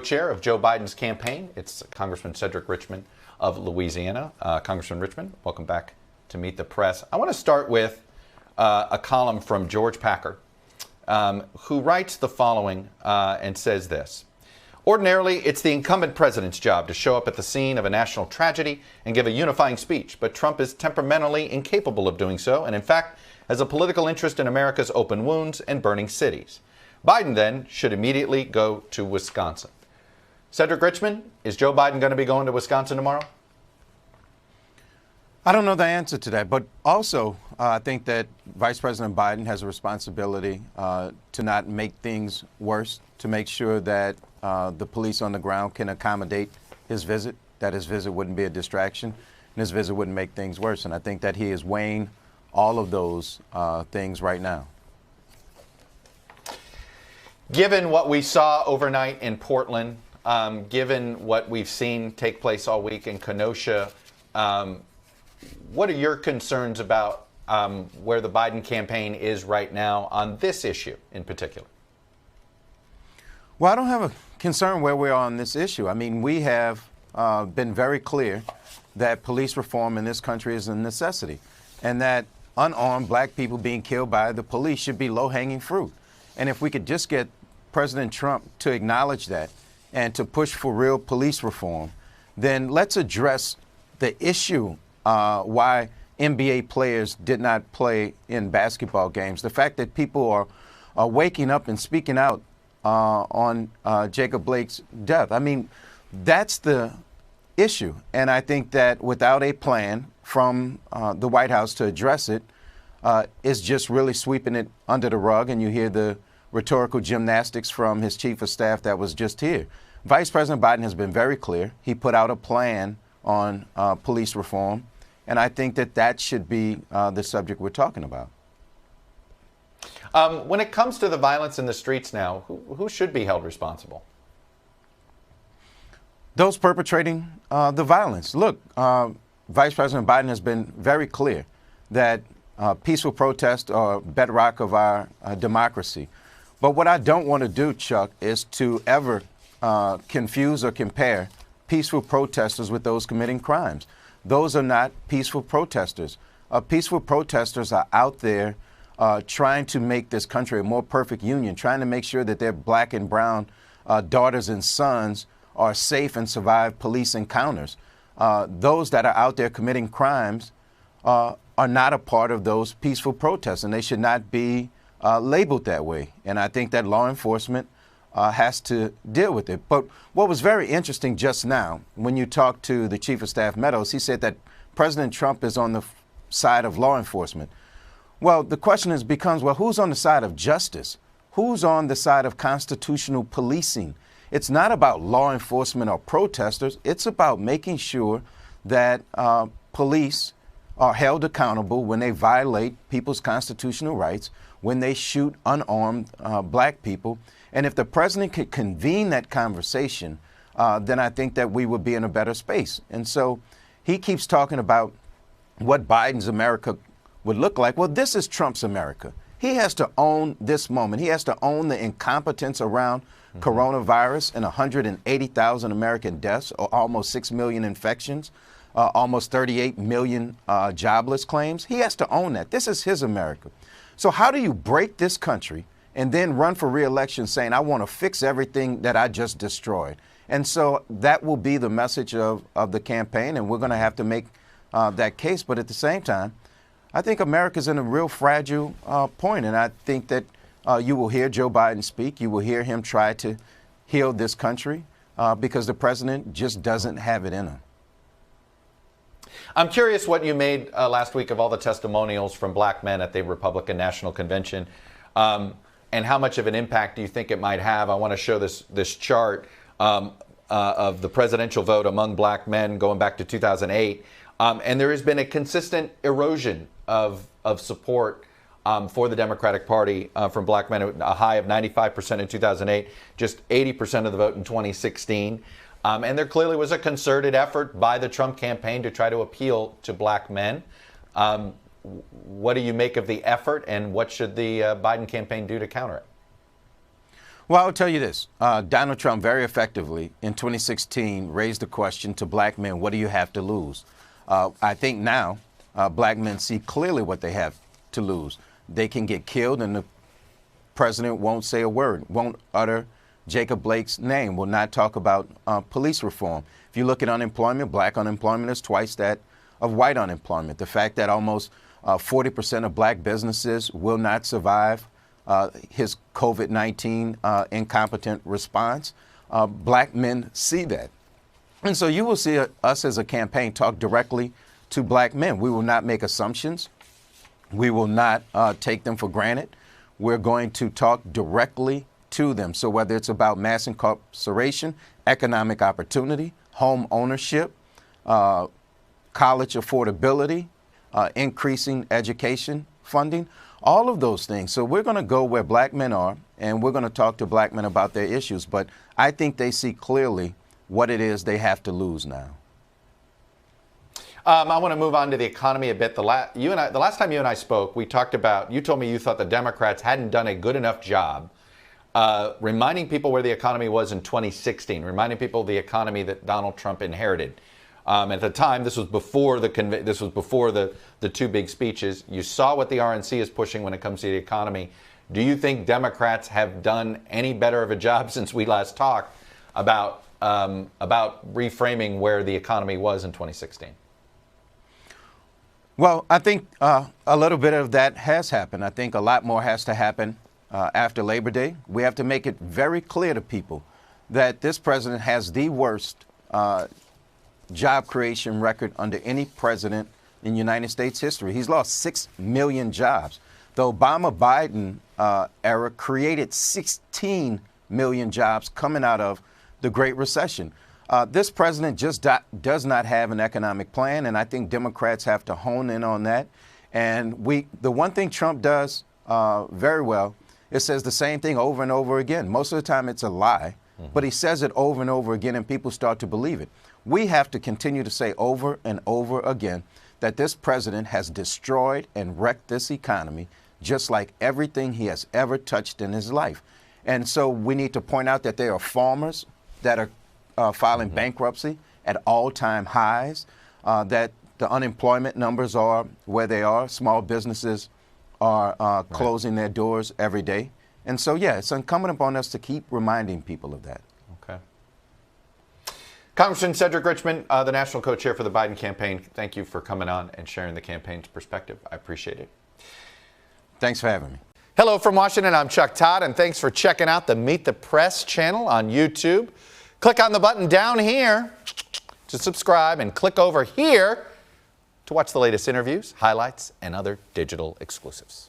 Chair of Joe Biden's campaign. It's Congressman Cedric Richmond of Louisiana. Congressman Richmond, welcome back to Meet the Press. I want to start with a column from George Packer, who writes the following and says this. Ordinarily, it's the incumbent president's job to show up at the scene of a national tragedy and give a unifying speech, but Trump is temperamentally incapable of doing so, and in fact, has a political interest in America's open wounds and burning cities. Biden, then, should immediately go to Wisconsin. Cedric Richmond, is Joe Biden going to be going to Wisconsin tomorrow? I don't know the answer to that, but also I think that Vice President Biden has a responsibility to not make things worse, to make sure that the police on the ground can accommodate his visit, that his visit wouldn't be a distraction, and his visit wouldn't make things worse. And I think that he is weighing all of those things right now. Given what we saw overnight in Portland, given what we've seen take place all week in Kenosha, what are your concerns about where the Biden campaign is right now on this issue in particular? Well, I don't have a concern where we are on this issue. I mean, we have been very clear that police reform in this country is a necessity, and that unarmed black people being killed by the police should be low-hanging fruit. And if we could just get President Trump to acknowledge that and to push for real police reform, then let's address the issue why NBA players did not play in basketball games. The fact that people are waking up and speaking out on Jacob Blake's death. I mean, that's the issue. And I think that without a plan from the White House to address it, is just really sweeping it under the rug. And you hear the rhetorical gymnastics from his chief of staff that was just here. Vice President Biden has been very clear. He put out a plan on police reform, and I think that that should be the subject we're talking about. When it comes to the violence in the streets now, who should be held responsible? Those perpetrating the violence. Look, Vice President Biden has been very clear that peaceful protests are bedrock of our democracy. But what I don't want to do, Chuck, is to ever confuse or compare peaceful protesters with those committing crimes. Those are not peaceful protesters. Peaceful protesters are out there trying to make this country a more perfect union, trying to make sure that their black and brown daughters and sons are safe and survive police encounters. Those that are out there committing crimes are not a part of those peaceful protests, and they should not be labeled that way. And I think that law enforcement has to deal with it. But what was very interesting just now, when you talked to the Chief of Staff Meadows, he said that President Trump is on the side of law enforcement. Well, the question becomes, well, who's on the side of justice? Who's on the side of constitutional policing? It's not about law enforcement or protesters. It's about making sure that police are held accountable when they violate people's constitutional rights, when they shoot unarmed black people. And if the president could convene that conversation, then I think that we would be in a better space. And so he keeps talking about what Biden's America would look like. Well, this is Trump's America. He has to own this moment. He has to own the incompetence around coronavirus and 180,000 American deaths, or almost 6 million infections, almost 38 million jobless claims. He has to own that. This is his America. So how do you break this country and then run for re-election saying, I want to fix everything that I just destroyed? And so that will be the message of the campaign, and we're going to have to make that case. But at the same time, I think America's in a real fragile point, and I think that you will hear Joe Biden speak. You will hear him try to heal this country because the president just doesn't have it in him. I'm curious what you made last week of all the testimonials from black men at the Republican National Convention, and how much of an impact do you think it might have? I want to show this chart of the presidential vote among black men going back to 2008, and there has been a consistent erosion of support for the Democratic Party from black men, a high of 95% in 2008, just 80% of the vote in 2016. And there clearly was a concerted effort by the Trump campaign to try to appeal to black men. What do you make of the effort, and what should the Biden campaign do to counter it? Well, I'll tell you this. Donald Trump very effectively in 2016 raised the question to black men, what do you have to lose? I think now black men see clearly what they have to lose. They can get killed and the president won't say a word, won't utter Jacob Blake's name, will not talk about police reform. If you look at unemployment, black unemployment is twice that of white unemployment. The fact that almost 40% of black businesses will not survive his COVID-19 incompetent response, black men see that. And so you will see us as a campaign talk directly to black men. We will not make assumptions. We will not take them for granted. We're going to talk directly to them. So whether it's about mass incarceration, economic opportunity, home ownership, college affordability, increasing education funding, all of those things. So we're going to go where black men are, and we're going to talk to black men about their issues. But I think they see clearly what it is they have to lose now. I want to move on to the economy a bit. The last time you and I spoke, we talked about, you told me you thought the Democrats hadn't done a good enough job reminding people where the economy was in 2016, reminding people of the economy that Donald Trump inherited. At the time, this was before the two big speeches. You saw what the RNC is pushing when it comes to the economy. Do you think Democrats have done any better of a job since we last talked about reframing where the economy was in 2016? Well, I think a little bit of that has happened. I think a lot more has to happen after Labor Day. We have to make it very clear to people that this president has the worst job creation record under any president in United States history. He's lost 6 million jobs. The Obama-Biden era created 16 million jobs coming out of the Great Recession. This president just does not have an economic plan, and I think Democrats have to hone in on that. And the one thing Trump does very well, it says the same thing over and over again. Most of the time it's a lie, but he says it over and over again, and people start to believe it. We have to continue to say over and over again that this president has destroyed and wrecked this economy, just like everything he has ever touched in his life. And so we need to point out that there are farmers that are filing bankruptcy at all-time highs, that the unemployment numbers are where they are. Small businesses are closing their doors every day. And so, yeah, it's incumbent upon us to keep reminding people of that. Okay. Congressman Cedric Richmond, the national co-chair for the Biden campaign, thank you for coming on and sharing the campaign's perspective. I appreciate it. Thanks for having me. Hello from Washington. I'm Chuck Todd, and thanks for checking out the Meet the Press channel on YouTube. Click on the button down here to subscribe and click over here to watch the latest interviews, highlights, and other digital exclusives.